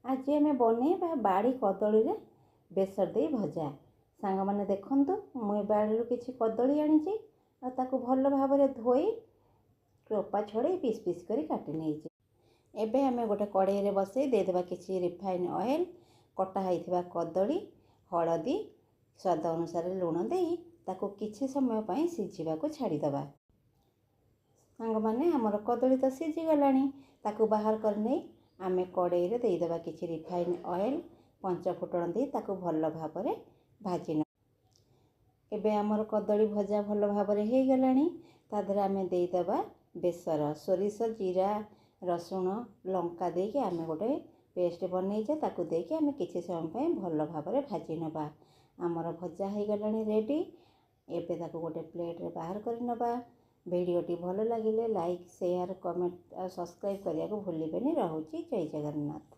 आज आम बनइबा बाड़ी कदली रे बेसर दे भजा। सांग माने देखंतु मुई बाड़ी किछि कदली आनिछि आ ताकु भल भाव रे धोई चोपा छड़े पीस पीस करी काटी नेइछि। एबे आमे गोटे कढ़ाई रे बसई दे देबा किछि रिफाइन ऑयल, कटा होइथिबा कदली, हळदी, स्वाद अनुसार लूण देई ताकु किछि समय पई सिझिबाकू छाड़ी दबा। सांग माने हमर कदली तो सिझी गलानी, ताकू बाहर कर नै आमे कढ़ाई रे दे देबा किछि रिफाइन ऑयल, पंच फुटण दे ताकू भल भाव रे भाजी न। एबे हमर कदली भजा भल भाव रे हे गलानी, ता धरे आमे दे देबा बेसर, सोरिष, जीरा, रसुण, लंका दे के आमे गोटे पेस्ट बनैछे ताकू दे के आमे किछि समय पई भल भाव रे भाजी नबा। हमर भजा हे गलानी रेडी। एबे ताकू गोटे प्लेट रे बाहर करि नबा। भिडियोटी भल लागिले लाइक, शेयर, कमेंट और सब्सक्राइब करिया को भूलिबेनी। रहुछि जय जगन्नाथ।